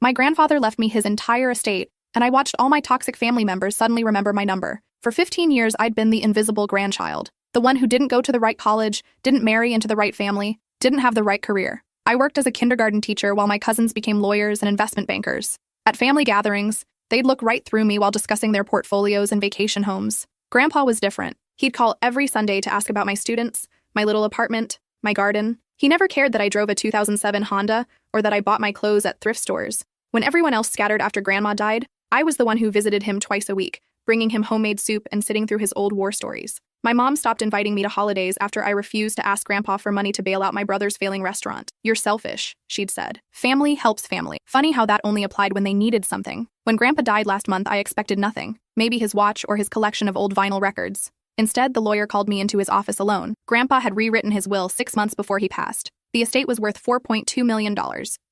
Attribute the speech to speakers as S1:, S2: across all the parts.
S1: My grandfather left me his entire estate, and I watched all my toxic family members suddenly remember my number. For 15 years, I'd been the invisible grandchild, the one who didn't go to the right college, didn't marry into the right family, didn't have the right career. I worked as a kindergarten teacher while my cousins became lawyers and investment bankers. At family gatherings, they'd look right through me while discussing their portfolios and vacation homes. Grandpa was different. He'd call every Sunday to ask about my students, my little apartment, my garden. He never cared that I drove a 2007 Honda or that I bought my clothes at thrift stores. When everyone else scattered after Grandma died, I was the one who visited him twice a week, bringing him homemade soup and sitting through his old war stories. My mom stopped inviting me to holidays after I refused to ask Grandpa for money to bail out my brother's failing restaurant. "You're selfish," she'd said. Family helps family. Funny how that only applied when they needed something. When Grandpa died last month, I expected nothing. Maybe his watch or his collection of old vinyl records. Instead, the lawyer called me into his office alone. Grandpa had rewritten his will 6 months before he passed. The estate was worth $4.2 million.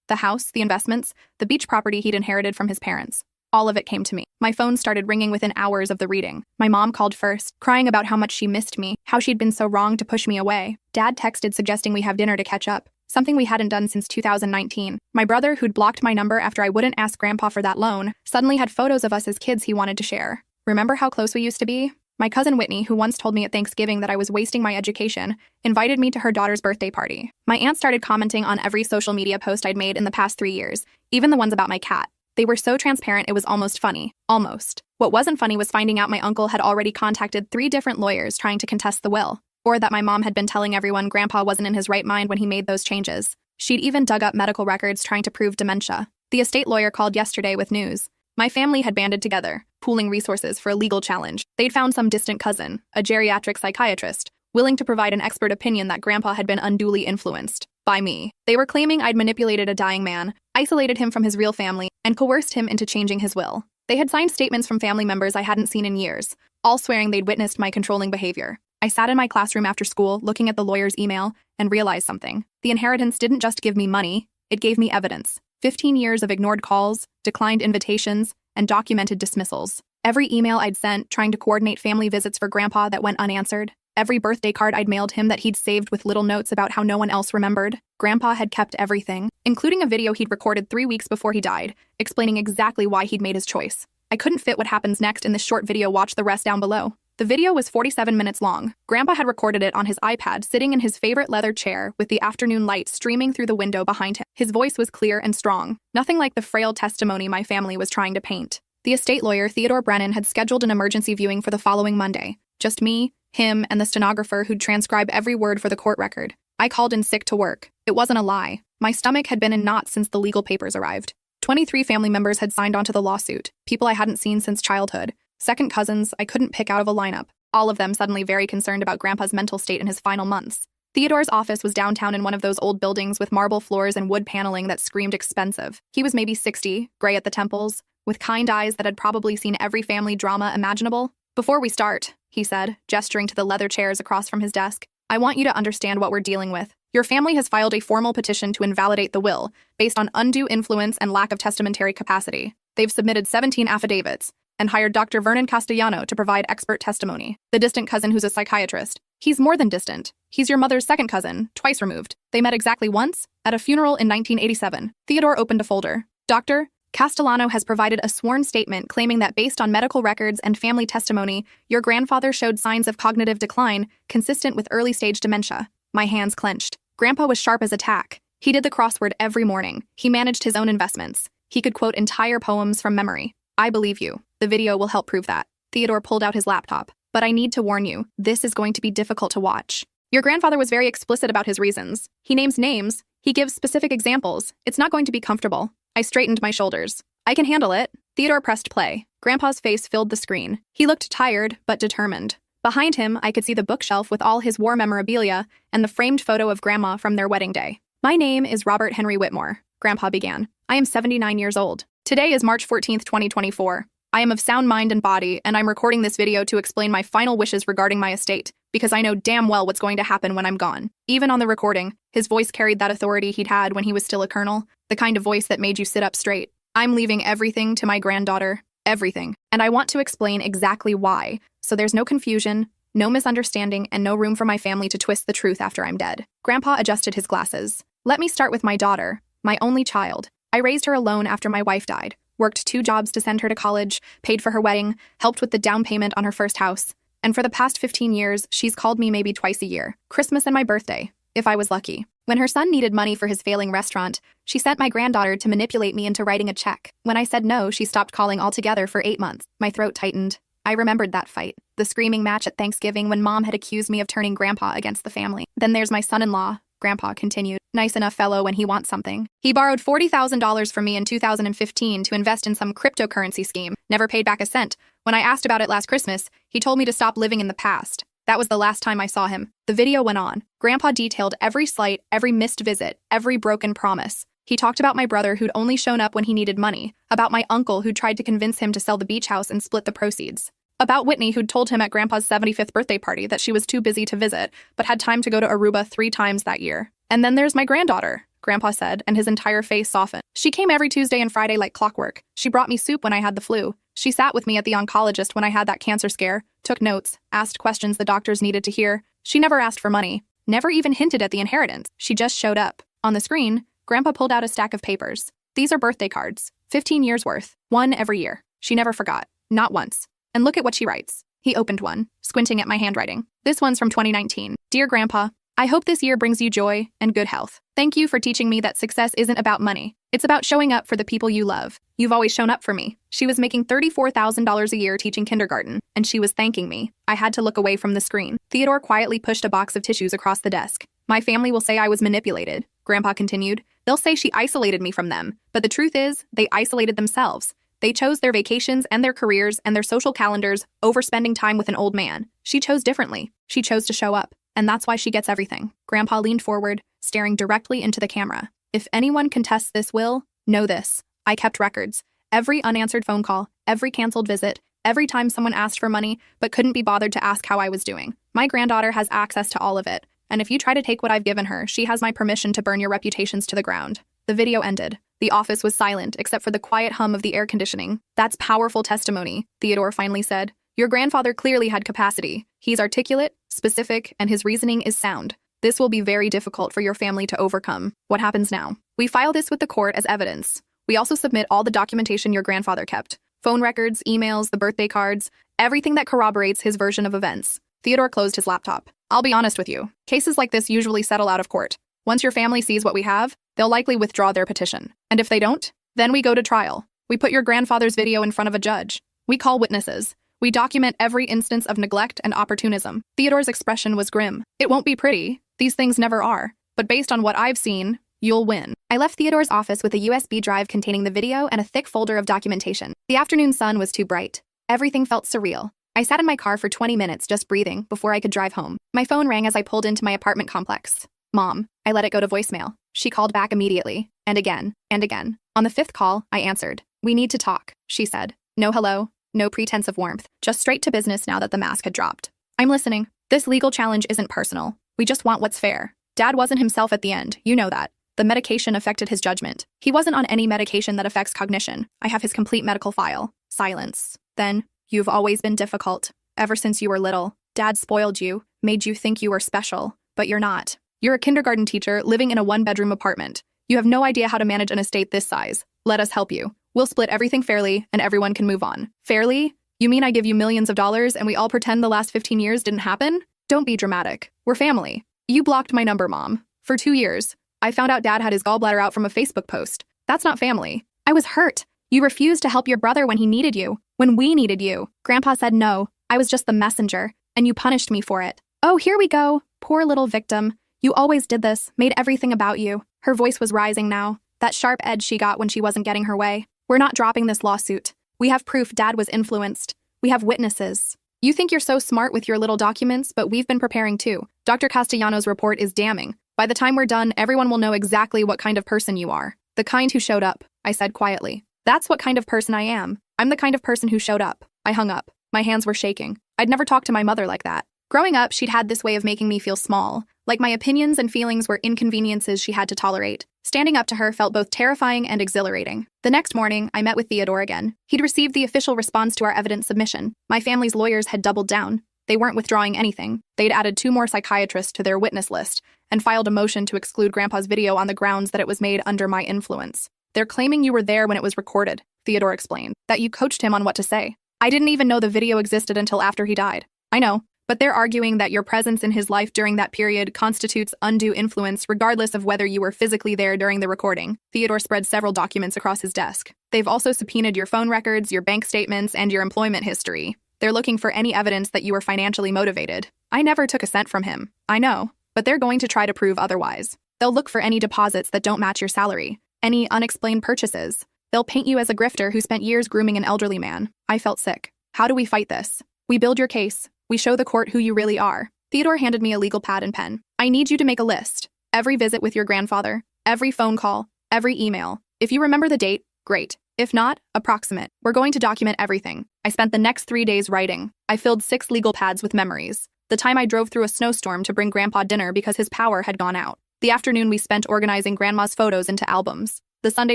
S1: The house, the investments, the beach property he'd inherited from his parents. All of it came to me. My phone started ringing within hours of the reading. My mom called first, crying about how much she missed me, how she'd been so wrong to push me away. Dad texted suggesting we have dinner to catch up, something we hadn't done since 2019. My brother, who'd blocked my number after I wouldn't ask Grandpa for that loan, suddenly had photos of us as kids he wanted to share. Remember how close we used to be? My cousin Whitney, who once told me at Thanksgiving that I was wasting my education, invited me to her daughter's birthday party. My aunt started commenting on every social media post I'd made in the past 3 years, even the ones about my cat. They were so transparent it was almost funny. Almost. What wasn't funny was finding out my uncle had already contacted 3 different lawyers trying to contest the will, or that my mom had been telling everyone Grandpa wasn't in his right mind when he made those changes. She'd even dug up medical records trying to prove dementia. The estate lawyer called yesterday with news. My family had banded together, pooling resources for a legal challenge. They'd found some distant cousin, a geriatric psychiatrist, willing to provide an expert opinion that Grandpa had been unduly influenced by me. They were claiming I'd manipulated a dying man, isolated him from his real family, and coerced him into changing his will. They had signed statements from family members I hadn't seen in years, all swearing they'd witnessed my controlling behavior. I sat in my classroom after school, looking at the lawyer's email, and realized something. The inheritance didn't just give me money, it gave me evidence. 15 years of ignored calls, declined invitations, and documented dismissals. Every email I'd sent trying to coordinate family visits for Grandpa that went unanswered. Every birthday card I'd mailed him that he'd saved with little notes about how no one else remembered. Grandpa had kept everything, including a video he'd recorded 3 weeks before he died, explaining exactly why he'd made his choice. I couldn't fit what happens next in this short video. Watch the rest down below. The video was 47 minutes long. Grandpa had recorded it on his iPad, sitting in his favorite leather chair with the afternoon light streaming through the window behind him. His voice was clear and strong, nothing like the frail testimony my family was trying to paint. The estate lawyer, Theodore Brennan, had scheduled an emergency viewing for the following Monday. Just me, him, and the stenographer who'd transcribe every word for the court record. I called in sick to work. It wasn't a lie. My stomach had been in knots since the legal papers arrived. 23 family members had signed onto the lawsuit, people I hadn't seen since childhood. Second cousins I couldn't pick out of a lineup, all of them suddenly very concerned about Grandpa's mental state in his final months. Theodore's office was downtown in one of those old buildings with marble floors and wood paneling that screamed expensive. He was maybe 60, gray at the temples, with kind eyes that had probably seen every family drama imaginable. "Before we start," he said, gesturing to the leather chairs across from his desk, "I want you to understand what we're dealing with. Your family has filed a formal petition to invalidate the will, based on undue influence and lack of testamentary capacity. They've submitted 17 affidavits, and hired Dr. Vernon Castellano to provide expert testimony, the distant cousin who's a psychiatrist. He's more than distant. He's your mother's second cousin, twice removed. They met exactly once, at a funeral in 1987. Theodore opened a folder. Dr. Castellano has provided a sworn statement claiming that based on medical records and family testimony, your grandfather showed signs of cognitive decline consistent with early-stage dementia. My hands clenched. Grandpa was sharp as a tack. He did the crossword every morning. He managed his own investments. He could quote entire poems from memory. I believe you. The video will help prove that. Theodore pulled out his laptop. But I need to warn you, this is going to be difficult to watch. Your grandfather was very explicit about his reasons. He names names. He gives specific examples. It's not going to be comfortable. I straightened my shoulders. I can handle it. Theodore pressed play. Grandpa's face filled the screen. He looked tired, but determined. Behind him, I could see the bookshelf with all his war memorabilia and the framed photo of Grandma from their wedding day. My name is Robert Henry Whitmore, Grandpa began. I am 79 years old. Today is March 14th, 2024. I am of sound mind and body, and I'm recording this video to explain my final wishes regarding my estate, because I know damn well what's going to happen when I'm gone. Even on the recording, his voice carried that authority he'd had when he was still a colonel, the kind of voice that made you sit up straight. I'm leaving everything to my granddaughter. Everything. And I want to explain exactly why, so there's no confusion, no misunderstanding, and no room for my family to twist the truth after I'm dead. Grandpa adjusted his glasses. Let me start with my daughter, my only child. I raised her alone after my wife died, worked 2 jobs to send her to college, paid for her wedding, helped with the down payment on her first house. And for the past 15 years, she's called me maybe twice a year, Christmas and my birthday, if I was lucky. When her son needed money for his failing restaurant, she sent my granddaughter to manipulate me into writing a check. When I said no, she stopped calling altogether for 8 months. My throat tightened. I remembered that fight, the screaming match at Thanksgiving when Mom had accused me of turning Grandpa against the family. Then there's my son-in-law, Grandpa continued. Nice enough fellow when he wants something. He borrowed $40,000 from me in 2015 to invest in some cryptocurrency scheme, never paid back a cent. When I asked about it last Christmas, he told me to stop living in the past. That was the last time I saw him. The video went on. Grandpa detailed every slight, every missed visit, every broken promise. He talked about my brother who'd only shown up when he needed money, about my uncle who'd tried to convince him to sell the beach house and split the proceeds, about Whitney who'd told him at Grandpa's 75th birthday party that she was too busy to visit, but had time to go to Aruba 3 times that year. And then there's my granddaughter, Grandpa said, and his entire face softened. She came every Tuesday and Friday like clockwork. She brought me soup when I had the flu. She sat with me at the oncologist when I had that cancer scare, took notes, asked questions the doctors needed to hear. She never asked for money, never even hinted at the inheritance. She just showed up. On the screen, Grandpa pulled out a stack of papers. These are birthday cards, 15 years worth, 1 every year. She never forgot, not once. And look at what she writes. He opened one, squinting at my handwriting. This one's from 2019. Dear Grandpa, I hope this year brings you joy and good health. Thank you for teaching me that success isn't about money. It's about showing up for the people you love. You've always shown up for me. She was making $34,000 a year teaching kindergarten, and she was thanking me. I had to look away from the screen. Theodore quietly pushed a box of tissues across the desk. My family will say I was manipulated, Grandpa continued. They'll say she isolated me from them, but the truth is, they isolated themselves. They chose their vacations and their careers and their social calendars over spending time with an old man. She chose differently. She chose to show up. And that's why she gets everything. Grandpa leaned forward, staring directly into the camera. If anyone contests this will, know this. I kept records. Every unanswered phone call, every canceled visit, every time someone asked for money but couldn't be bothered to ask how I was doing. My granddaughter has access to all of it. And if you try to take what I've given her, she has my permission to burn your reputations to the ground. The video ended. The office was silent except for the quiet hum of the air conditioning. That's powerful testimony, Theodore finally said. Your grandfather clearly had capacity. He's articulate, specific, and his reasoning is sound. This will be very difficult for your family to overcome. What happens now? We file this with the court as evidence. We also submit all the documentation your grandfather kept. Phone records, emails, the birthday cards, everything that corroborates his version of events. Theodore closed his laptop. I'll be honest with you. Cases like this usually settle out of court. Once your family sees what we have, they'll likely withdraw their petition. And if they don't, then we go to trial. We put your grandfather's video in front of a judge. We call witnesses. We document every instance of neglect and opportunism. Theodore's expression was grim. It won't be pretty. These things never are. But based on what I've seen, you'll win. I left Theodore's office with a USB drive containing the video and a thick folder of documentation. The afternoon sun was too bright. Everything felt surreal. I sat in my car for 20 minutes just breathing before I could drive home. My phone rang as I pulled into my apartment complex. Mom. I let it go to voicemail. She called back immediately. And again. And again. On the 5th call, I answered. We need to talk, she said. No hello. No pretense of warmth, just straight to business now that the mask had dropped. I'm listening. This legal challenge isn't personal. We just want what's fair. Dad wasn't himself at the end, you know that. The medication affected his judgment. He wasn't on any medication that affects cognition. I have his complete medical file. Silence. Then, you've always been difficult. Ever since you were little. Dad spoiled you, made you think you were special, but you're not. You're a kindergarten teacher living in a 1-bedroom apartment. You have no idea how to manage an estate this size. Let us help you. We'll split everything fairly, and everyone can move on. Fairly? You mean I give you millions of dollars and we all pretend the last 15 years didn't happen? Don't be dramatic. We're family. You blocked my number, Mom. For 2 years. I found out Dad had his gallbladder out from a Facebook post. That's not family. I was hurt. You refused to help your brother when he needed you. When we needed you. Grandpa said no. I was just the messenger, and you punished me for it. Oh, here we go. Poor little victim. You always did this, made everything about you. Her voice was rising now. That sharp edge she got when she wasn't getting her way. We're not dropping this lawsuit. We have proof Dad was influenced. We have witnesses. You think you're so smart with your little documents, but we've been preparing too. Dr. Castellano's report is damning. By the time we're done, everyone will know exactly what kind of person you are. The kind who showed up, I said quietly. That's what kind of person I am. I'm the kind of person who showed up. I hung up. My hands were shaking. I'd never talked to my mother like that. Growing up, she'd had this way of making me feel small, like my opinions and feelings were inconveniences she had to tolerate. Standing up to her felt both terrifying and exhilarating. The next morning, I met with Theodore again. He'd received the official response to our evidence submission. My family's lawyers had doubled down. They weren't withdrawing anything. They'd added 2 more psychiatrists to their witness list and filed a motion to exclude Grandpa's video on the grounds that it was made under my influence. They're claiming you were there when it was recorded, Theodore explained, that you coached him on what to say. I didn't even know the video existed until after he died. I know, but they're arguing that your presence in his life during that period constitutes undue influence regardless of whether you were physically there during the recording. Theodore spread several documents across his desk. They've also subpoenaed your phone records, your bank statements, and your employment history. They're looking for any evidence that you were financially motivated. I never took a cent from him. I know, but they're going to try to prove otherwise. They'll look for any deposits that don't match your salary, any unexplained purchases. They'll paint you as a grifter who spent years grooming an elderly man. I felt sick. How do we fight this? We build your case. We show the court who you really are. Theodore handed me a legal pad and pen. I need you to make a list. Every visit with your grandfather, every phone call, every email. If you remember the date, great. If not, approximate. We're going to document everything. I spent the next 3 days writing. I filled 6 legal pads with memories. The time I drove through a snowstorm to bring Grandpa dinner because his power had gone out. The afternoon we spent organizing Grandma's photos into albums. The Sunday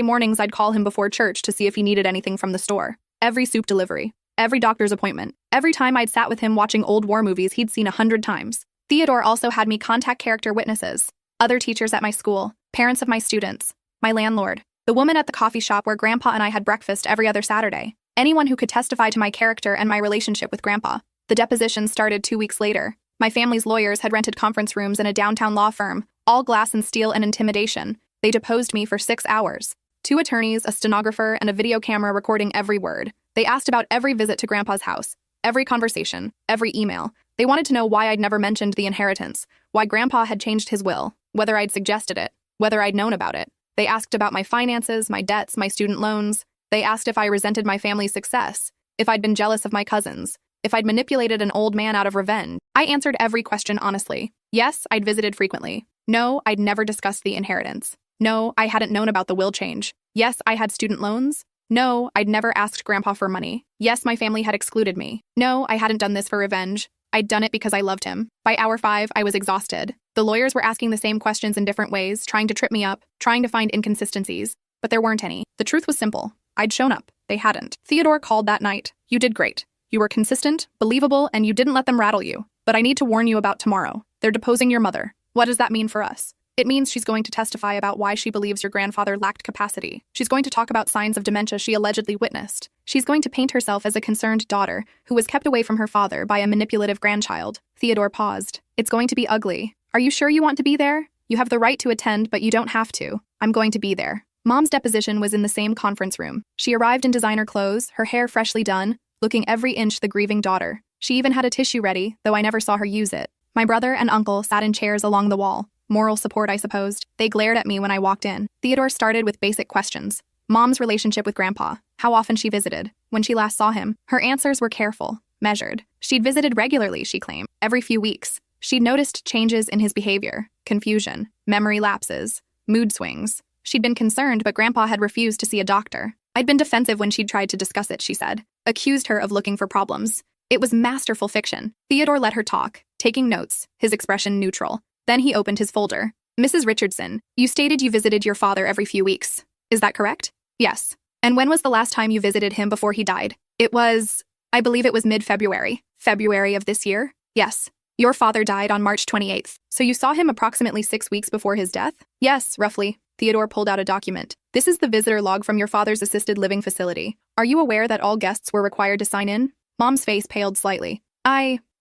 S1: mornings I'd call him before church to see if he needed anything from the store. Every soup delivery. Every doctor's appointment. Every time I'd sat with him watching old war movies he'd seen 100 times. Theodore also had me contact character witnesses. Other teachers at my school. Parents of my students. My landlord. The woman at the coffee shop where Grandpa and I had breakfast every other Saturday. Anyone who could testify to my character and my relationship with Grandpa. The deposition started 2 weeks later. My family's lawyers had rented conference rooms in a downtown law firm, all glass and steel and intimidation. They deposed me for 6 hours. 2 attorneys, a stenographer, and a video camera recording every word. They asked about every visit to Grandpa's house, every conversation, every email. They wanted to know why I'd never mentioned the inheritance, why Grandpa had changed his will, whether I'd suggested it, whether I'd known about it. They asked about my finances, my debts, my student loans. They asked if I resented my family's success, if I'd been jealous of my cousins, if I'd manipulated an old man out of revenge. I answered every question honestly. Yes, I'd visited frequently. No, I'd never discussed the inheritance. No, I hadn't known about the will change. Yes, I had student loans. No, I'd never asked Grandpa for money. Yes, my family had excluded me. No, I hadn't done this for revenge. I'd done it because I loved him. By hour 5, I was exhausted. The lawyers were asking the same questions in different ways, trying to trip me up, trying to find inconsistencies. But there weren't any. The truth was simple. I'd shown up. They hadn't. Theodore called that night. You did great. You were consistent, believable, and you didn't let them rattle you. But I need to warn you about tomorrow. They're deposing your mother. What does that mean for us? It means she's going to testify about why she believes your grandfather lacked capacity. She's going to talk about signs of dementia she allegedly witnessed. She's going to paint herself as a concerned daughter who was kept away from her father by a manipulative grandchild. Theodore paused. It's going to be ugly. Are you sure you want to be there? You have the right to attend, but you don't have to. I'm going to be there. Mom's deposition was in the same conference room. She arrived in designer clothes, her hair freshly done, looking every inch the grieving daughter. She even had a tissue ready, though I never saw her use it. My brother and uncle sat in chairs along the wall. Moral support, I supposed. They glared at me when I walked in. Theodore started with basic questions. Mom's relationship with Grandpa, how often she visited, when she last saw him. Her answers were careful, measured. She'd visited regularly, she claimed, every few weeks. She'd noticed changes in his behavior, confusion, memory lapses, mood swings. She'd been concerned, but Grandpa had refused to see a doctor. I'd been defensive when she'd tried to discuss it, she said. Accused her of looking for problems. It was masterful fiction. Theodore let her talk, taking notes, his expression neutral. Then he opened his folder. Mrs. Richardson, you stated you visited your father every few weeks. Is that correct? Yes. And when was the last time you visited him before he died? I believe it was mid-February. February of this year? Yes. Your father died on March 28th. So you saw him approximately 6 weeks before his death? Yes, roughly. Theodore pulled out a document. This is the visitor log from your father's assisted living facility. Are you aware that all guests were required to sign in? Mom's face paled slightly.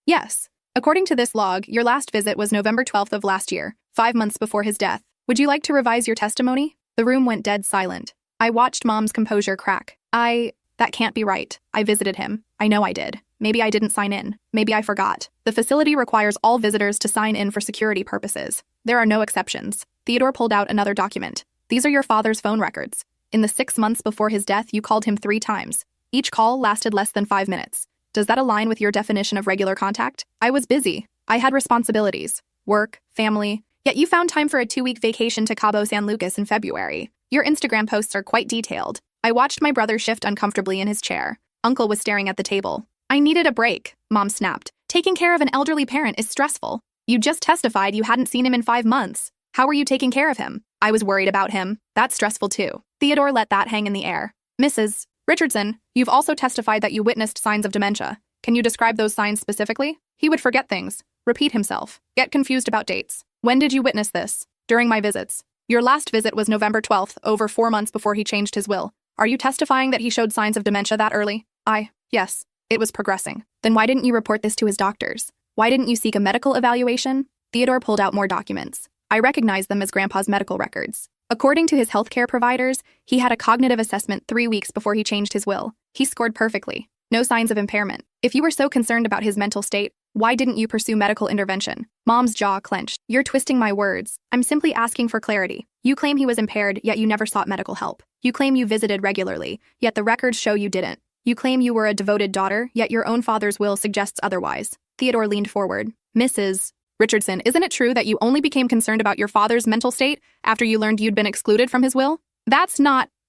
S1: Yes. According to this log, your last visit was November 12th of last year, 5 months before his death. Would you like to revise your testimony? The room went dead silent. I watched Mom's composure crack. That can't be right. I visited him. I know I did. Maybe I didn't sign in. Maybe I forgot. The facility requires all visitors to sign in for security purposes. There are no exceptions. Theodore pulled out another document. These are your father's phone records. In the 6 months before his death, you called him 3 times. Each call lasted less than 5 minutes. Does that align with your definition of regular contact? I was busy. I had responsibilities. Work, family. Yet you found time for a 2-week vacation to Cabo San Lucas in February. Your Instagram posts are quite detailed. I watched my brother shift uncomfortably in his chair. Uncle was staring at the table. I needed a break, Mom snapped. Taking care of an elderly parent is stressful. You just testified you hadn't seen him in 5 months. How were you taking care of him? I was worried about him. That's stressful too. Theodore let that hang in the air. Mrs. Richardson, you've also testified that you witnessed signs of dementia. Can you describe those signs specifically? He would forget things, repeat himself, get confused about dates. When did you witness this? During my visits. Your last visit was November 12th, over 4 months before he changed his will. Are you testifying that he showed signs of dementia that early? Yes, it was progressing. Then why didn't you report this to his doctors? Why didn't you seek a medical evaluation? Theodore pulled out more documents. I recognized them as Grandpa's medical records. According to his healthcare providers, he had a cognitive assessment 3 weeks before he changed his will. He scored perfectly. No signs of impairment. If you were so concerned about his mental state, why didn't you pursue medical intervention? Mom's jaw clenched. You're twisting my words. I'm simply asking for clarity. You claim he was impaired, yet you never sought medical help. You claim you visited regularly, yet the records show you didn't. You claim you were a devoted daughter, yet your own father's will suggests otherwise. Theodore leaned forward. Mrs. Richardson, isn't it true that you only became concerned about your father's mental state after you learned you'd been excluded from his will?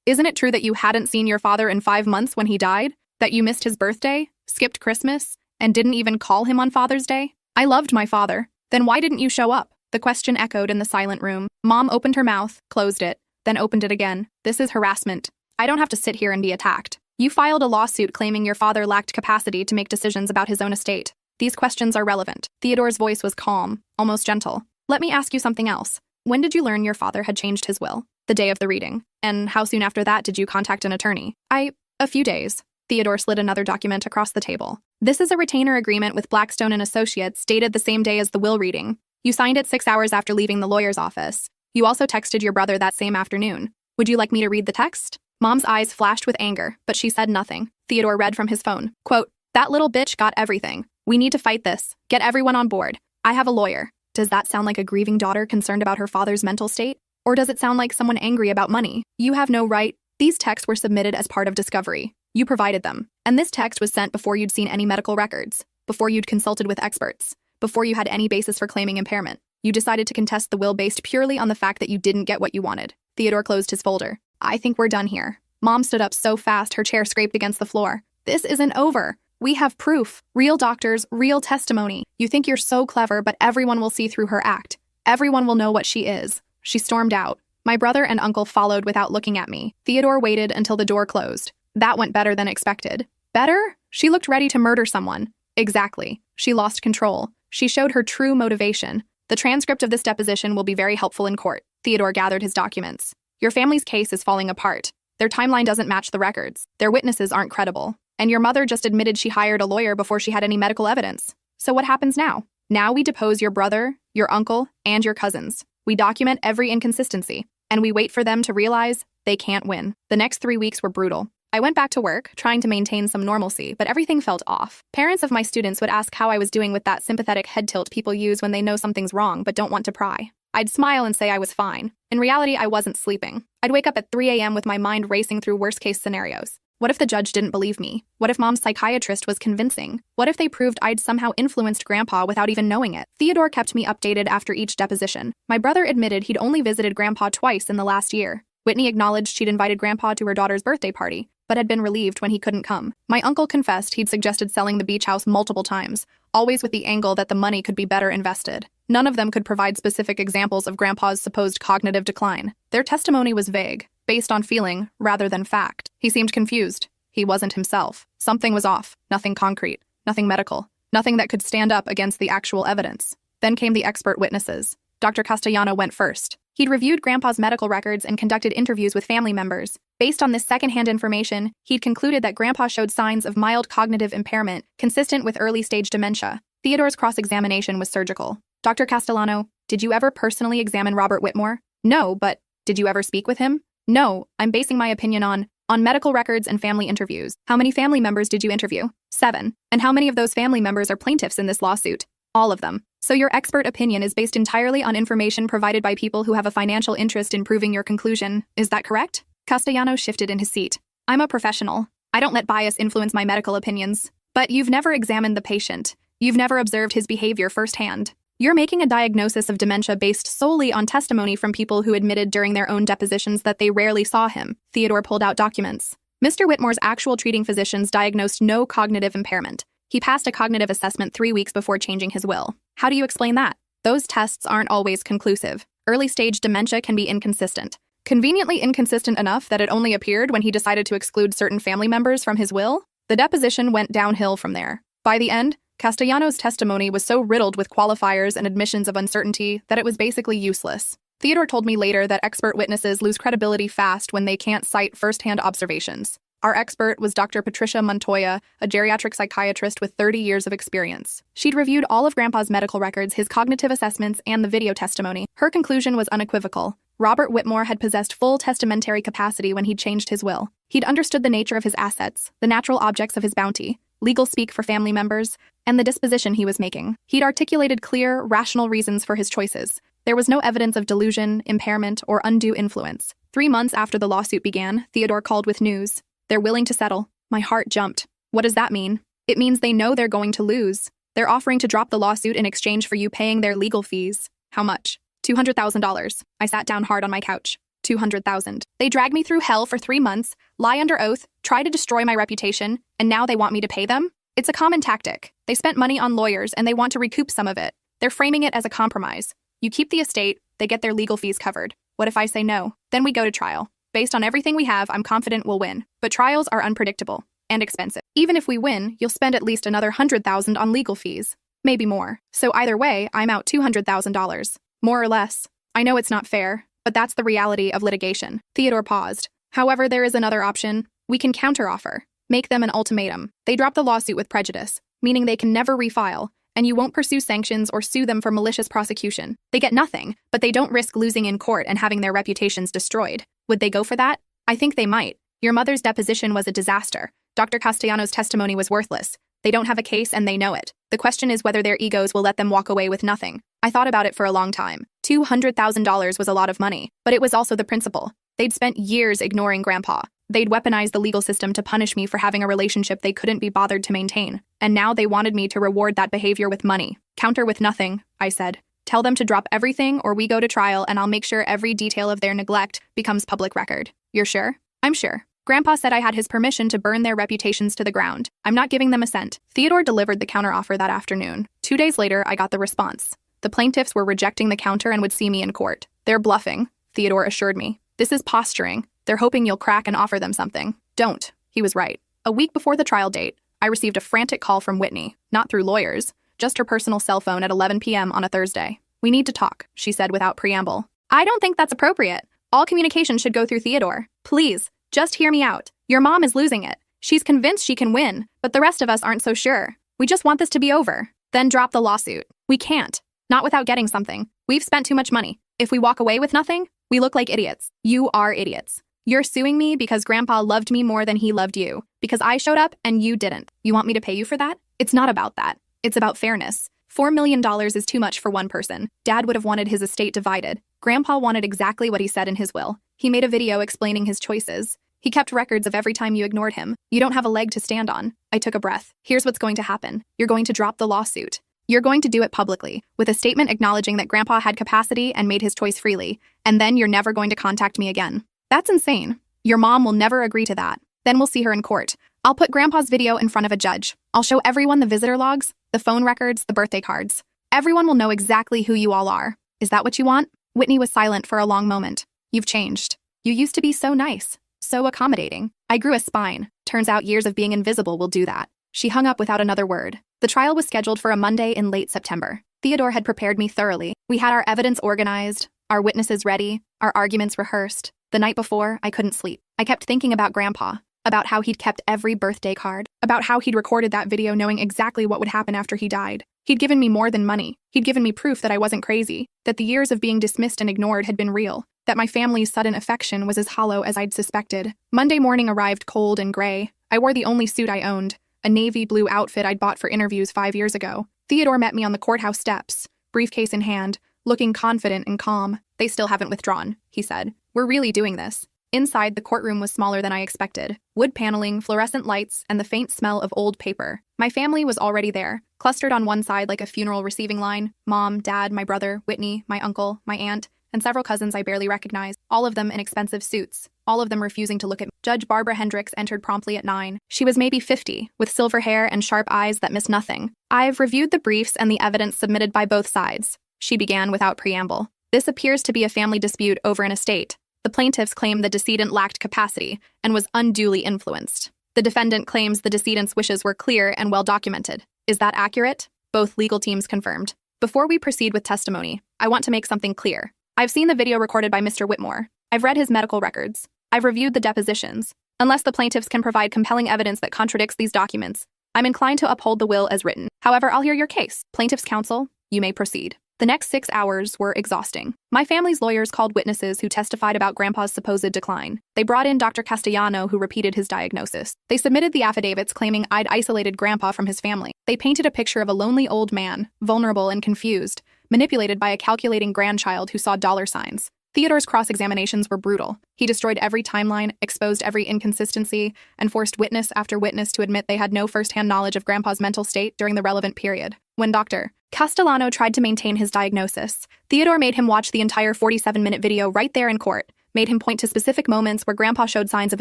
S1: Isn't it true that you hadn't seen your father in 5 months when he died? That you missed his birthday, skipped Christmas, and didn't even call him on Father's Day? I loved my father. Then why didn't you show up? The question echoed in the silent room. Mom opened her mouth, closed it, then opened it again. This is harassment. I don't have to sit here and be attacked. You filed a lawsuit claiming your father lacked capacity to make decisions about his own estate. These questions are relevant. Theodore's voice was calm, almost gentle. Let me ask you something else. When did you learn your father had changed his will? The day of the reading. And how soon after that did you contact an attorney? A few days. Theodore slid another document across the table. This is a retainer agreement with Blackstone and Associates dated the same day as the will reading. You signed it 6 hours after leaving the lawyer's office. You also texted your brother that same afternoon. Would you like me to read the text? Mom's eyes flashed with anger, but she said nothing. Theodore read from his phone. Quote, that little bitch got everything. We need to fight this. Get everyone on board. I have a lawyer. Does that sound like a grieving daughter concerned about her father's mental state? Or does it sound like someone angry about money? You have no right. These texts were submitted as part of discovery. You provided them. And this text was sent before you'd seen any medical records, before you'd consulted with experts, before you had any basis for claiming impairment. You decided to contest the will based purely on the fact that you didn't get what you wanted. Theodore closed his folder. I think we're done here. Mom stood up so fast her chair scraped against the floor. This isn't over. We have proof. Real doctors, real testimony. You think you're so clever, but everyone will see through her act. Everyone will know what she is. She stormed out. My brother and uncle followed without looking at me. Theodore waited until the door closed. That went better than expected. Better? She looked ready to murder someone. Exactly. She lost control. She showed her true motivation. The transcript of this deposition will be very helpful in court. Theodore gathered his documents. Your family's case is falling apart. Their timeline doesn't match the records. Their witnesses aren't credible. And your mother just admitted she hired a lawyer before she had any medical evidence. So what happens now? Now we depose your brother, your uncle, and your cousins. We document every inconsistency, and we wait for them to realize they can't win. The next 3 weeks were brutal. I went back to work, trying to maintain some normalcy, but everything felt off. Parents of my students would ask how I was doing with that sympathetic head tilt people use when they know something's wrong but don't want to pry. I'd smile and say I was fine. In reality, I wasn't sleeping. I'd wake up at 3 a.m. with my mind racing through worst-case scenarios. What if the judge didn't believe me? What if Mom's psychiatrist was convincing? What if they proved I'd somehow influenced Grandpa without even knowing it? Theodore kept me updated after each deposition. My brother admitted he'd only visited Grandpa twice in the last year. Whitney acknowledged she'd invited Grandpa to her daughter's birthday party, but had been relieved when he couldn't come. My uncle confessed he'd suggested selling the beach house multiple times, always with the angle that the money could be better invested. None of them could provide specific examples of Grandpa's supposed cognitive decline. Their testimony was vague, based on feeling rather than fact. He seemed confused. He wasn't himself. Something was off. Nothing concrete. Nothing medical. Nothing that could stand up against the actual evidence. Then came the expert witnesses. Dr. Castellano went first. He'd reviewed Grandpa's medical records and conducted interviews with family members. Based on this secondhand information, he'd concluded that Grandpa showed signs of mild cognitive impairment, consistent with early-stage dementia. Theodore's cross-examination was surgical. Dr. Castellano, did you ever personally examine Robert Whitmore? No, but did you ever speak with him? No, I'm basing my opinion on medical records and family interviews. How many family members did you interview? 7. And how many of those family members are plaintiffs in this lawsuit? All of them. So your expert opinion is based entirely on information provided by people who have a financial interest in proving your conclusion. Is that correct? Castellano shifted in his seat. I'm a professional. I don't let bias influence my medical opinions. But you've never examined the patient. You've never observed his behavior firsthand. You're making a diagnosis of dementia based solely on testimony from people who admitted during their own depositions that they rarely saw him. Theodore pulled out documents. Mr. Whitmore's actual treating physicians diagnosed no cognitive impairment. He passed a cognitive assessment 3 weeks before changing his will. How do you explain that? Those tests aren't always conclusive. Early-stage dementia can be inconsistent. Conveniently inconsistent enough that it only appeared when he decided to exclude certain family members from his will? The deposition went downhill from there. By the end, Castellano's testimony was so riddled with qualifiers and admissions of uncertainty that it was basically useless. Theodore told me later that expert witnesses lose credibility fast when they can't cite first-hand observations. Our expert was Dr. Patricia Montoya, a geriatric psychiatrist with 30 years of experience. She'd reviewed all of Grandpa's medical records, his cognitive assessments, and the video testimony. Her conclusion was unequivocal. Robert Whitmore had possessed full testamentary capacity when he'd changed his will. He'd understood the nature of his assets, the natural objects of his bounty, legal speak for family members, and the disposition he was making. He'd articulated clear, rational reasons for his choices. There was no evidence of delusion, impairment, or undue influence. 3 months after the lawsuit began, Theodore called with news. They're willing to settle. My heart jumped. What does that mean? It means they know they're going to lose. They're offering to drop the lawsuit in exchange for you paying their legal fees. How much? $200,000. I sat down hard on my couch. $200,000. They dragged me through hell for 3 months, lie under oath, try to destroy my reputation, and now they want me to pay them? It's a common tactic. They spent money on lawyers and they want to recoup some of it. They're framing it as a compromise. You keep the estate, they get their legal fees covered. What if I say no? Then we go to trial. Based on everything we have, I'm confident we'll win. But trials are unpredictable and expensive. Even if we win, you'll spend at least another $100,000 on legal fees. Maybe more. So either way, I'm out $200,000. More or less. I know it's not fair, but that's the reality of litigation. Theodore paused. However, there is another option. We can counteroffer. Make them an ultimatum. They drop the lawsuit with prejudice, meaning they can never refile, and you won't pursue sanctions or sue them for malicious prosecution. They get nothing, but they don't risk losing in court and having their reputations destroyed. Would they go for that? I think they might. Your mother's deposition was a disaster. Dr. Castellano's testimony was worthless. They don't have a case and they know it. The question is whether their egos will let them walk away with nothing. I thought about it for a long time. $200,000 was a lot of money, but it was also the principle. They'd spent years ignoring Grandpa. They'd weaponized the legal system to punish me for having a relationship they couldn't be bothered to maintain. And now they wanted me to reward that behavior with money. Counter with nothing, I said. Tell them to drop everything or we go to trial and I'll make sure every detail of their neglect becomes public record. You're sure? I'm sure. Grandpa said I had his permission to burn their reputations to the ground. I'm not giving them a cent. Theodore delivered the counteroffer that afternoon. 2 days later, I got the response. The plaintiffs were rejecting the counter and would see me in court. They're bluffing, Theodore assured me. This is posturing. They're hoping you'll crack and offer them something. Don't. He was right. A week before the trial date, I received a frantic call from Whitney, not through lawyers, just her personal cell phone at 11 p.m. on a Thursday. We need to talk, she said without preamble. I don't think that's appropriate. All communication should go through Theodore. Please, just hear me out. Your mom is losing it. She's convinced she can win, but the rest of us aren't so sure. We just want this to be over. Then drop the lawsuit. We can't. Not without getting something. We've spent too much money. If we walk away with nothing, we look like idiots. You are idiots. You're suing me because Grandpa loved me more than he loved you, because I showed up and you didn't. You want me to pay you for that? It's not about that. It's about fairness. $4 million is too much for one person. Dad would have wanted his estate divided. Grandpa wanted exactly what he said in his will. He made a video explaining his choices. He kept records of every time you ignored him. You don't have a leg to stand on. I took a breath. Here's what's going to happen. You're going to drop the lawsuit. You're going to do it publicly, with a statement acknowledging that Grandpa had capacity and made his choice freely, and then you're never going to contact me again. That's insane. Your mom will never agree to that. Then we'll see her in court. I'll put Grandpa's video in front of a judge. I'll show everyone the visitor logs, the phone records, the birthday cards. Everyone will know exactly who you all are. Is that what you want? Whitney was silent for a long moment. You've changed. You used to be so nice, so accommodating. I grew a spine. Turns out years of being invisible will do that. She hung up without another word. The trial was scheduled for a Monday in late September. Theodore had prepared me thoroughly. We had our evidence organized, our witnesses ready, our arguments rehearsed. The night before, I couldn't sleep. I kept thinking about Grandpa, about how he'd kept every birthday card, about how he'd recorded that video knowing exactly what would happen after he died. He'd given me more than money. He'd given me proof that I wasn't crazy, that the years of being dismissed and ignored had been real, that my family's sudden affection was as hollow as I'd suspected. Monday morning arrived cold and gray. I wore the only suit I owned, a navy blue outfit I'd bought for interviews 5 years ago. Theodore met me on the courthouse steps, briefcase in hand, looking confident and calm. They still haven't withdrawn, he said. We're really doing this. Inside, the courtroom was smaller than I expected. Wood paneling, fluorescent lights, and the faint smell of old paper. My family was already there, clustered on one side like a funeral receiving line. Mom, Dad, my brother, Whitney, my uncle, my aunt, and several cousins I barely recognized, all of them in expensive suits, all of them refusing to look at me. Judge Barbara Hendricks entered promptly at 9. She was maybe 50, with silver hair and sharp eyes that missed nothing. I've reviewed the briefs and the evidence submitted by both sides, she began without preamble. This appears to be a family dispute over an estate. The plaintiffs claim the decedent lacked capacity and was unduly influenced. The defendant claims the decedent's wishes were clear and well documented. Is that accurate? Both legal teams confirmed. Before we proceed with testimony, I want to make something clear. I've seen the video recorded by Mr. Whitmore. I've read his medical records. I've reviewed the depositions. Unless the plaintiffs can provide compelling evidence that contradicts these documents, I'm inclined to uphold the will as written. However, I'll hear your case. Plaintiff's counsel, you may proceed. The next 6 hours were exhausting. My family's lawyers called witnesses who testified about Grandpa's supposed decline. They brought in Dr. Castellano, who repeated his diagnosis. They submitted the affidavits claiming I'd isolated Grandpa from his family. They painted a picture of a lonely old man, vulnerable and confused, manipulated by a calculating grandchild who saw dollar signs. Theodore's cross-examinations were brutal. He destroyed every timeline, exposed every inconsistency, and forced witness after witness to admit they had no first-hand knowledge of Grandpa's mental state during the relevant period. When Dr. Castellano tried to maintain his diagnosis, Theodore made him watch the entire 47-minute video right there in court, made him point to specific moments where Grandpa showed signs of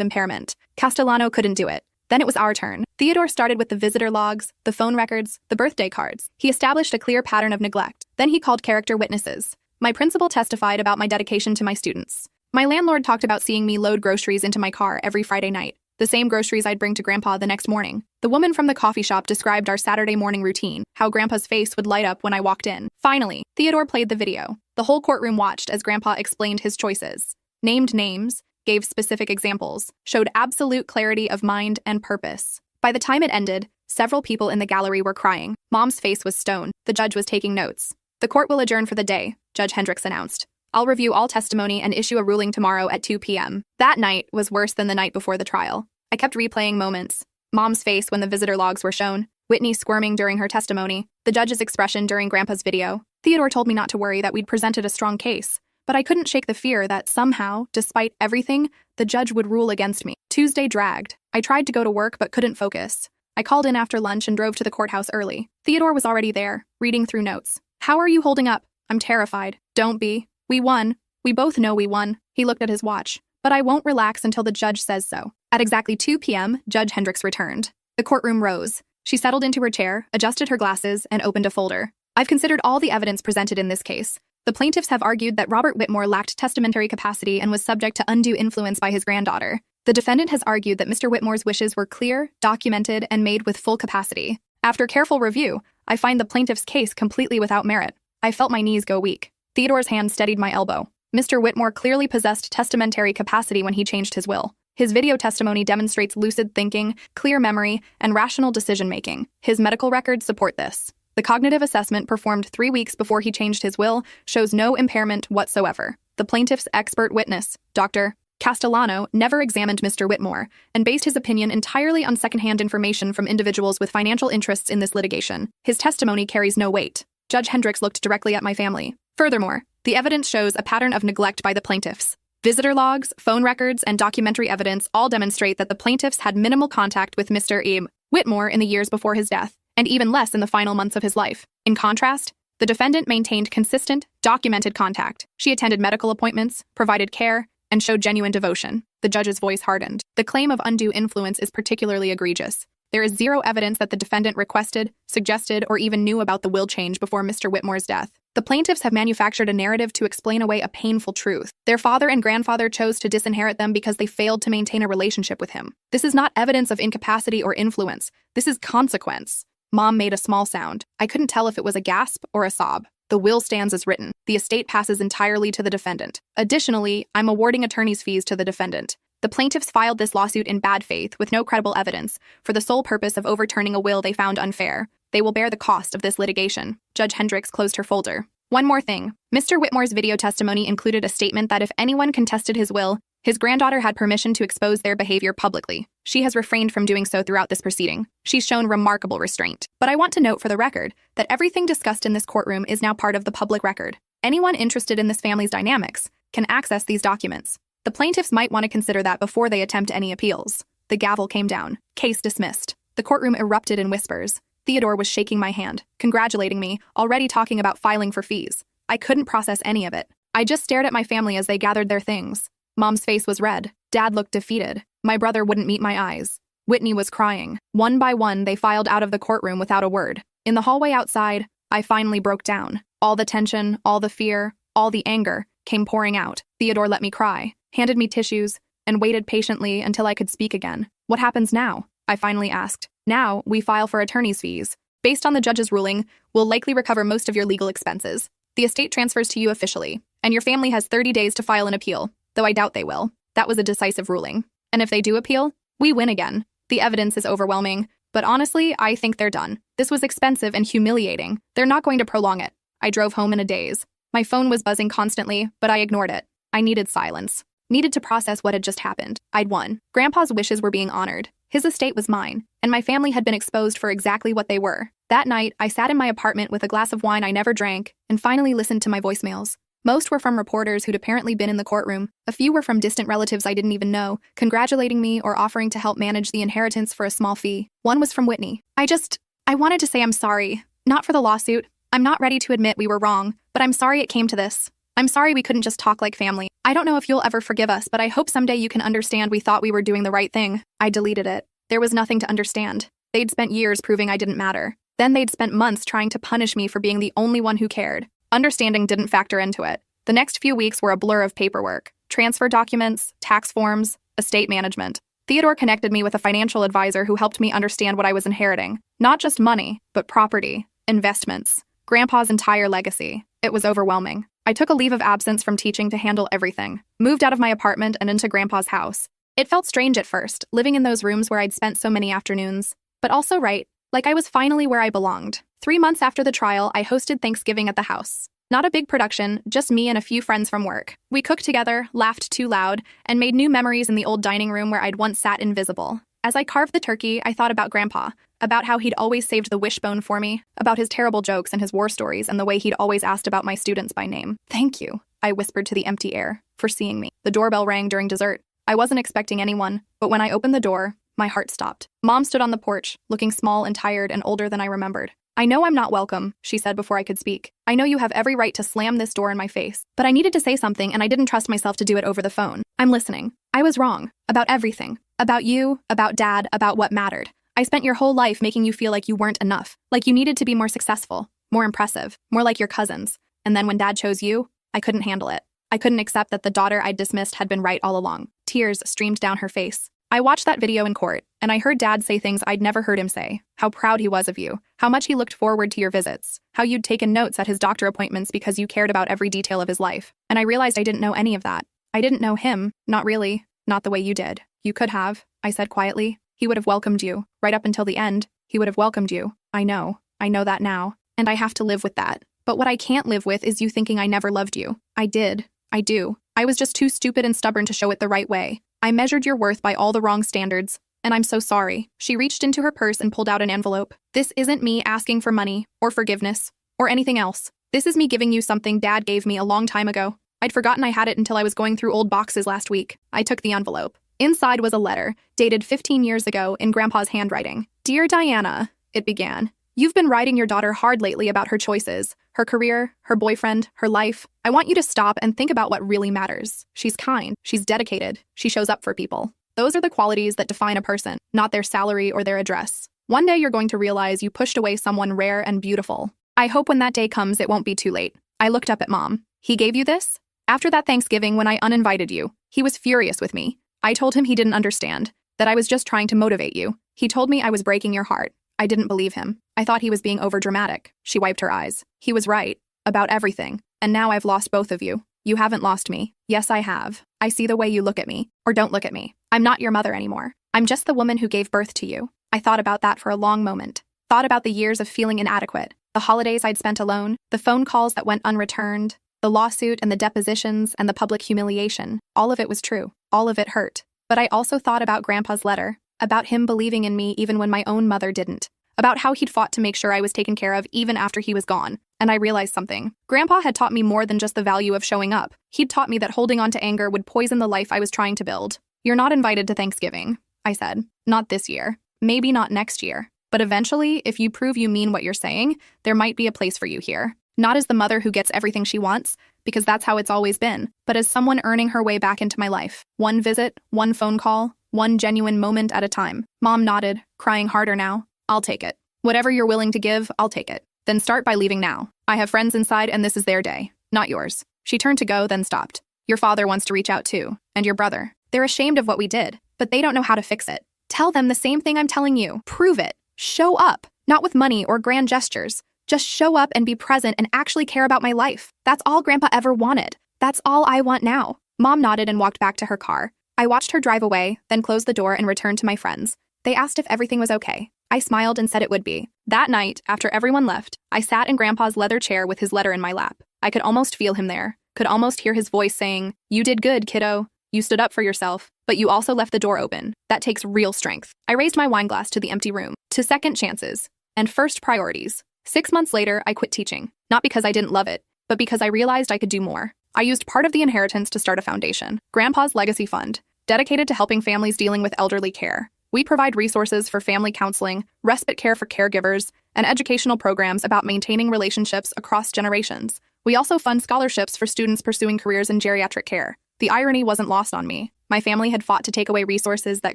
S1: impairment. Castellano couldn't do it. Then it was our turn. Theodore started with the visitor logs, the phone records, the birthday cards. He established a clear pattern of neglect. Then he called character witnesses. My principal testified about my dedication to my students. My landlord talked about seeing me load groceries into my car every Friday night, the same groceries I'd bring to Grandpa the next morning. The woman from the coffee shop described our Saturday morning routine, how Grandpa's face would light up when I walked in. Finally, Theodore played the video. The whole courtroom watched as Grandpa explained his choices, named names, gave specific examples, showed absolute clarity of mind and purpose. By the time it ended, several people in the gallery were crying. Mom's face was stone. The judge was taking notes. The court will adjourn for the day, Judge Hendricks announced. I'll review all testimony and issue a ruling tomorrow at 2 p.m. That night was worse than the night before the trial. I kept replaying moments. Mom's face when the visitor logs were shown, Whitney squirming during her testimony, the judge's expression during Grandpa's video. Theodore told me not to worry, that we'd presented a strong case, but I couldn't shake the fear that somehow, despite everything, the judge would rule against me. Tuesday dragged. I tried to go to work but couldn't focus. I called in after lunch and drove to the courthouse early. Theodore was already there, reading through notes. How are you holding up? I'm terrified. Don't be. We won. We both know we won. He looked at his watch. But I won't relax until the judge says so. At exactly 2 p.m., Judge Hendricks returned. The courtroom rose. She settled into her chair, adjusted her glasses, and opened a folder. I've considered all the evidence presented in this case. The plaintiffs have argued that Robert Whitmore lacked testamentary capacity and was subject to undue influence by his granddaughter. The defendant has argued that Mr. Whitmore's wishes were clear, documented, and made with full capacity. After careful review, I find the plaintiff's case completely without merit. I felt my knees go weak. Theodore's hand steadied my elbow. Mr. Whitmore clearly possessed testamentary capacity when he changed his will. His video testimony demonstrates lucid thinking, clear memory, and rational decision-making. His medical records support this. The cognitive assessment performed 3 weeks before he changed his will shows no impairment whatsoever. The plaintiff's expert witness, Dr. Castellano, never examined Mr. Whitmore and based his opinion entirely on secondhand information from individuals with financial interests in this litigation. His testimony carries no weight. Judge Hendricks looked directly at my family. Furthermore, the evidence shows a pattern of neglect by the plaintiffs. Visitor logs, phone records, and documentary evidence all demonstrate that the plaintiffs had minimal contact with Mr. Whitmore in the years before his death, and even less in the final months of his life. In contrast, the defendant maintained consistent, documented contact. She attended medical appointments, provided care, and showed genuine devotion. The judge's voice hardened. The claim of undue influence is particularly egregious. There is zero evidence that the defendant requested, suggested, or even knew about the will change before Mr. Whitmore's death. The plaintiffs have manufactured a narrative to explain away a painful truth. Their father and grandfather chose to disinherit them because they failed to maintain a relationship with him. This is not evidence of incapacity or influence. This is consequence. Mom made a small sound. I couldn't tell if it was a gasp or a sob. The will stands as written. The estate passes entirely to the defendant. Additionally, I'm awarding attorney's fees to the defendant. The plaintiffs filed this lawsuit in bad faith with no credible evidence for the sole purpose of overturning a will they found unfair. They will bear the cost of this litigation. Judge Hendricks closed her folder. One more thing. Mr. Whitmore's video testimony included a statement that if anyone contested his will, his granddaughter had permission to expose their behavior publicly. She has refrained from doing so throughout this proceeding. She's shown remarkable restraint. But I want to note for the record that everything discussed in this courtroom is now part of the public record. Anyone interested in this family's dynamics can access these documents. The plaintiffs might want to consider that before they attempt any appeals. The gavel came down. Case dismissed. The courtroom erupted in whispers. Theodore was shaking my hand, congratulating me, already talking about filing for fees. I couldn't process any of it. I just stared at my family as they gathered their things. Mom's face was red. Dad looked defeated. My brother wouldn't meet my eyes. Whitney was crying. One by one, they filed out of the courtroom without a word. In the hallway outside, I finally broke down. All the tension, all the fear, all the anger came pouring out. Theodore let me cry, handed me tissues, and waited patiently until I could speak again. What happens now? I finally asked. Now, we file for attorney's fees. Based on the judge's ruling, we'll likely recover most of your legal expenses. The estate transfers to you officially. and your family has 30 days to file an appeal, though I doubt they will. That was a decisive ruling. And if they do appeal, we win again. The evidence is overwhelming, but honestly, I think they're done. This was expensive and humiliating. They're not going to prolong it. I drove home in a daze. My phone was buzzing constantly, but I ignored it. I needed silence. Needed to process what had just happened. I'd won. Grandpa's wishes were being honored. His estate was mine, and my family had been exposed for exactly what they were. That night, I sat in my apartment with a glass of wine I never drank and finally listened to my voicemails. Most were from reporters who'd apparently been in the courtroom. A few were from distant relatives I didn't even know, congratulating me or offering to help manage the inheritance for a small fee. One was from Whitney. I wanted to say I'm sorry. Not for the lawsuit. I'm not ready to admit we were wrong, but I'm sorry it came to this. I'm sorry we couldn't just talk like family. I don't know if you'll ever forgive us, but I hope someday you can understand we thought we were doing the right thing. I deleted it. There was nothing to understand. They'd spent years proving I didn't matter. Then they'd spent months trying to punish me for being the only one who cared. Understanding didn't factor into it. The next few weeks were a blur of paperwork. Transfer documents, tax forms, estate management. Theodore connected me with a financial advisor who helped me understand what I was inheriting. Not just money, but property, investments, Grandpa's entire legacy. It was overwhelming. I took a leave of absence from teaching to handle everything. Moved out of my apartment and into Grandpa's house. It felt strange at first, living in those rooms where I'd spent so many afternoons. But also right, like I was finally where I belonged. 3 months after the trial, I hosted Thanksgiving at the house. Not a big production, just me and a few friends from work. We cooked together, laughed too loud, and made new memories in the old dining room where I'd once sat invisible. As I carved the turkey, I thought about Grandpa, about how he'd always saved the wishbone for me, about his terrible jokes and his war stories and the way he'd always asked about my students by name. "Thank you," I whispered to the empty air, for seeing me. The doorbell rang during dessert. I wasn't expecting anyone, but when I opened the door, my heart stopped. Mom stood on the porch, looking small and tired and older than I remembered. "I know I'm not welcome," she said before I could speak. "I know you have every right to slam this door in my face, but I needed to say something and I didn't trust myself to do it over the phone. I'm listening. I was wrong. About everything. About you, about Dad, about what mattered. I spent your whole life making you feel like you weren't enough, like you needed to be more successful, more impressive, more like your cousins. And then when Dad chose you, I couldn't handle it. I couldn't accept that the daughter I'd dismissed had been right all along." Tears streamed down her face. I watched that video in court, and I heard Dad say things I'd never heard him say. How proud he was of you, how much he looked forward to your visits, how you'd taken notes at his doctor appointments because you cared about every detail of his life. And I realized I didn't know any of that. I didn't know him, not really, not the way you did. "You could have," I said quietly. "He would have welcomed you. Right up until the end, he would have welcomed you. I know that now, and I have to live with that. But what I can't live with is you thinking I never loved you. I did. I do. I was just too stupid and stubborn to show it the right way. I measured your worth by all the wrong standards, and I'm so sorry." She reached into her purse and pulled out an envelope. "This isn't me asking for money, or forgiveness, or anything else. This is me giving you something Dad gave me a long time ago. I'd forgotten I had it until I was going through old boxes last week." I took the envelope. Inside was a letter, dated 15 years ago in Grandpa's handwriting. "Dear Diana," it began. "You've been riding your daughter hard lately about her choices, her career, her boyfriend, her life. I want you to stop and think about what really matters. She's kind, she's dedicated, she shows up for people. Those are the qualities that define a person, not their salary or their address. One day you're going to realize you pushed away someone rare and beautiful. I hope when that day comes it won't be too late." I looked up at Mom. "He gave you this?" "After that Thanksgiving when I uninvited you. He was furious with me. I told him he didn't understand, that I was just trying to motivate you. He told me I was breaking your heart. I didn't believe him. I thought he was being overdramatic." She wiped her eyes. "He was right. About everything. And now I've lost both of you. You haven't lost me. Yes, I have. I see the way you look at me, or don't look at me. I'm not your mother anymore. I'm just the woman who gave birth to you." I thought about that for a long moment. Thought about the years of feeling inadequate, the holidays I'd spent alone, the phone calls that went unreturned, the lawsuit and the depositions and the public humiliation. All of it was true. All of it hurt. But I also thought about Grandpa's letter, about him believing in me even when my own mother didn't, about how he'd fought to make sure I was taken care of even after he was gone. And I realized something. Grandpa had taught me more than just the value of showing up. He'd taught me that holding on to anger would poison the life I was trying to build. "You're not invited to Thanksgiving," I said. "Not this year. Maybe not next year. But eventually, if you prove you mean what you're saying, there might be a place for you here. Not as the mother who gets everything she wants, because that's how it's always been, but as someone earning her way back into my life. One visit, one phone call, one genuine moment at a time." Mom nodded, crying harder now. "I'll take it. Whatever you're willing to give, I'll take it. Then start by leaving now. I have friends inside and this is their day, not yours." She turned to go, then stopped. "Your father wants to reach out too, and your brother. They're ashamed of what we did, but they don't know how to fix it. Tell them the same thing I'm telling you. Prove it. Show up. Not with money or grand gestures. Just show up and be present and actually care about my life. That's all Grandpa ever wanted. That's all I want now. Mom nodded and walked back to her car. I watched her drive away, then closed the door and returned to my friends. They asked if everything was okay. I smiled and said it would be. That night, after everyone left, I sat in Grandpa's leather chair with his letter in my lap. I could almost feel him there, could almost hear his voice saying, "You did good, kiddo. You stood up for yourself, but you also left the door open. That takes real strength." I raised my wine glass to the empty room, to second chances, and first priorities. 6 months later, I quit teaching, not because I didn't love it, but because I realized I could do more. I used part of the inheritance to start a foundation, Grandpa's Legacy Fund, dedicated to helping families dealing with elderly care. We provide resources for family counseling, respite care for caregivers, and educational programs about maintaining relationships across generations. We also fund scholarships for students pursuing careers in geriatric care. The irony wasn't lost on me. My family had fought to take away resources that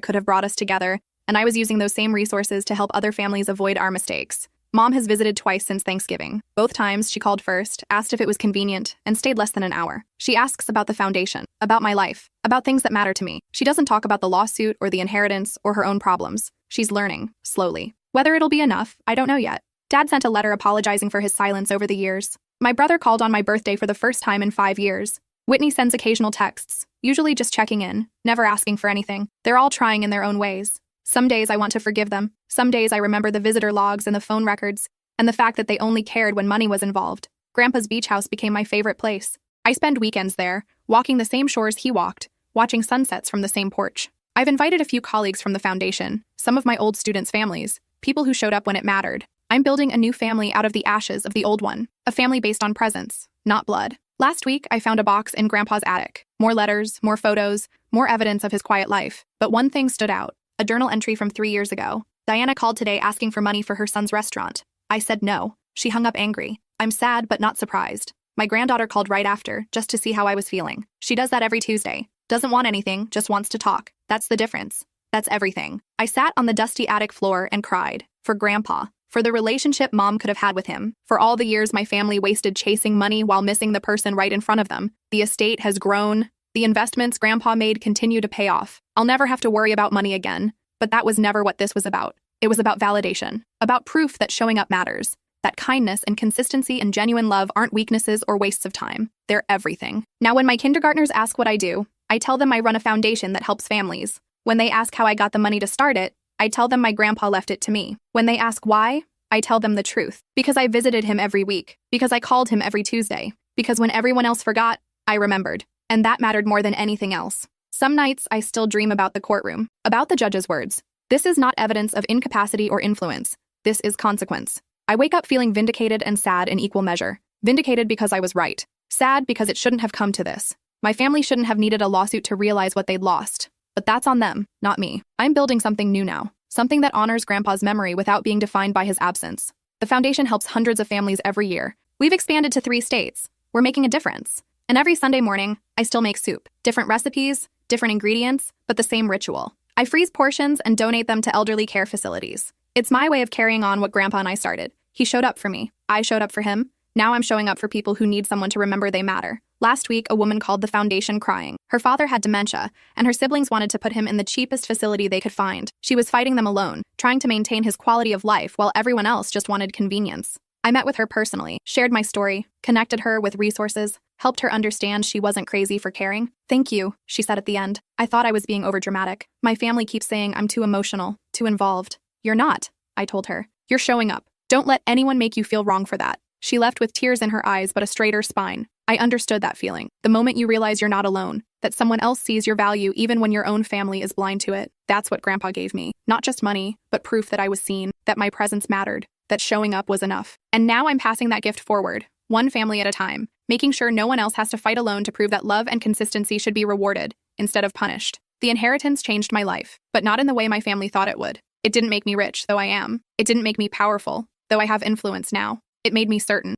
S1: could have brought us together, and I was using those same resources to help other families avoid our mistakes. Mom has visited twice since Thanksgiving. Both times, she called first, asked if it was convenient, and stayed less than an hour. She asks about the foundation, about my life, about things that matter to me. She doesn't talk about the lawsuit or the inheritance or her own problems. She's learning, slowly. Whether it'll be enough, I don't know yet. Dad sent a letter apologizing for his silence over the years. My brother called on my birthday for the first time in 5 years. Whitney sends occasional texts, usually just checking in, never asking for anything. They're all trying in their own ways. Some days I want to forgive them. Some days I remember the visitor logs and the phone records, and the fact that they only cared when money was involved. Grandpa's beach house became my favorite place. I spend weekends there, walking the same shores he walked, watching sunsets from the same porch. I've invited a few colleagues from the foundation, some of my old students' families, people who showed up when it mattered. I'm building a new family out of the ashes of the old one, a family based on presence, not blood. Last week, I found a box in Grandpa's attic. More letters, more photos, more evidence of his quiet life. But one thing stood out. A journal entry from 3 years ago. Diana called today asking for money for her son's restaurant. I said no. She hung up angry. I'm sad but not surprised. My granddaughter called right after, just to see how I was feeling. She does that every Tuesday. Doesn't want anything, just wants to talk. That's the difference. That's everything. I sat on the dusty attic floor and cried. For Grandpa. For the relationship Mom could have had with him. For all the years my family wasted chasing money while missing the person right in front of them. The estate has grown. The investments Grandpa made continue to pay off. I'll never have to worry about money again. But that was never what this was about. It was about validation. About proof that showing up matters. That kindness and consistency and genuine love aren't weaknesses or wastes of time. They're everything. Now when my kindergartners ask what I do, I tell them I run a foundation that helps families. When they ask how I got the money to start it, I tell them my grandpa left it to me. When they ask why, I tell them the truth. Because I visited him every week. Because I called him every Tuesday. Because when everyone else forgot, I remembered. And that mattered more than anything else. Some nights, I still dream about the courtroom. About the judge's words. This is not evidence of incapacity or influence. This is consequence. I wake up feeling vindicated and sad in equal measure. Vindicated because I was right. Sad because it shouldn't have come to this. My family shouldn't have needed a lawsuit to realize what they'd lost. But that's on them, not me. I'm building something new now. Something that honors Grandpa's memory without being defined by his absence. The foundation helps hundreds of families every year. We've expanded to 3 states. We're making a difference. And every Sunday morning, I still make soup. Different recipes, different ingredients, but the same ritual. I freeze portions and donate them to elderly care facilities. It's my way of carrying on what Grandpa and I started. He showed up for me. I showed up for him. Now I'm showing up for people who need someone to remember they matter. Last week, a woman called the foundation crying. Her father had dementia, and her siblings wanted to put him in the cheapest facility they could find. She was fighting them alone, trying to maintain his quality of life while everyone else just wanted convenience. I met with her personally, shared my story, connected her with resources, helped her understand she wasn't crazy for caring. "Thank you," she said at the end. I thought I was being overdramatic. My family keeps saying I'm too emotional, too involved. You're not, I told her. You're showing up. Don't let anyone make you feel wrong for that. She left with tears in her eyes but a straighter spine. I understood that feeling. The moment you realize you're not alone, that someone else sees your value even when your own family is blind to it. That's what Grandpa gave me. Not just money, but proof that I was seen, that my presence mattered, that showing up was enough. And now I'm passing that gift forward, one family at a time, making sure no one else has to fight alone to prove that love and consistency should be rewarded, instead of punished. The inheritance changed my life, but not in the way my family thought it would. It didn't make me rich, though I am. It didn't make me powerful, though I have influence now. It made me certain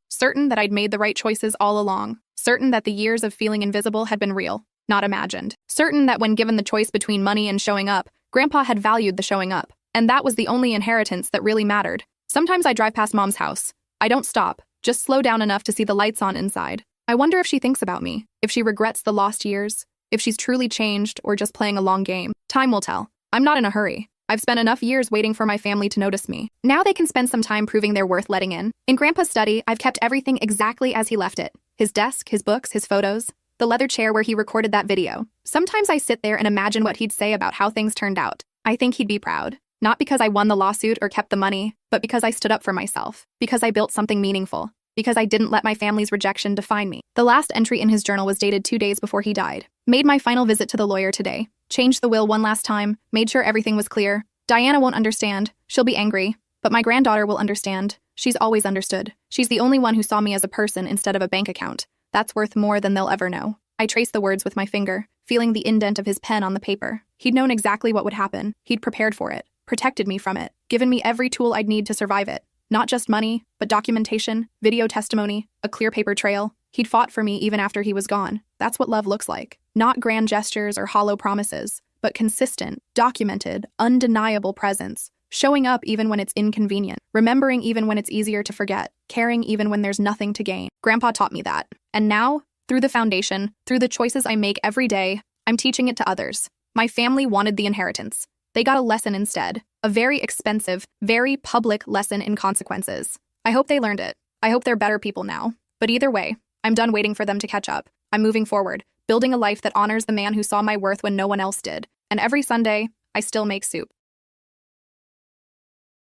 S1: that I'd made the right choices all along, certain that the years of feeling invisible had been real, not imagined, certain that when given the choice between money and showing up, Grandpa had valued the showing up, and that was the only inheritance that really mattered. Sometimes I drive past Mom's house. I don't stop, just slow down enough to see the lights on inside. I wonder if she thinks about me, if she regrets the lost years, if she's truly changed or just playing a long game. Time will tell. I'm not in a hurry. I've spent enough years waiting for my family to notice me. Now they can spend some time proving they're worth letting in. In Grandpa's study, I've kept everything exactly as he left it. His desk, his books, his photos. the leather chair where he recorded that video. Sometimes I sit there and imagine what he'd say about how things turned out. I think he'd be proud. Not because I won the lawsuit or kept the money, but because I stood up for myself, because I built something meaningful, because I didn't let my family's rejection define me. The last entry in his journal was dated 2 days before he died. Made my final visit to the lawyer today. Changed the will one last time, made sure everything was clear. Diana won't understand. She'll be angry. But my granddaughter will understand. She's always understood. She's the only one who saw me as a person instead of a bank account. That's worth more than they'll ever know. I traced the words with my finger, feeling the indent of his pen on the paper. He'd known exactly what would happen. He'd prepared for it, protected me from it, given me every tool I'd need to survive it. Not just money, but documentation, video testimony, a clear paper trail. He'd fought for me even after he was gone. That's what love looks like. Not grand gestures or hollow promises, but consistent, documented, undeniable presence. Showing up even when it's inconvenient. Remembering even when it's easier to forget. Caring even when there's nothing to gain. Grandpa taught me that. And now, through the foundation, through the choices I make every day, I'm teaching it to others. My family wanted the inheritance. They got a lesson instead. A very expensive, very public lesson in consequences. I hope they learned it. I hope they're better people now. But either way, I'm done waiting for them to catch up. I'm moving forward, building a life that honors the man who saw my worth when no one else did. And every Sunday, I still make soup.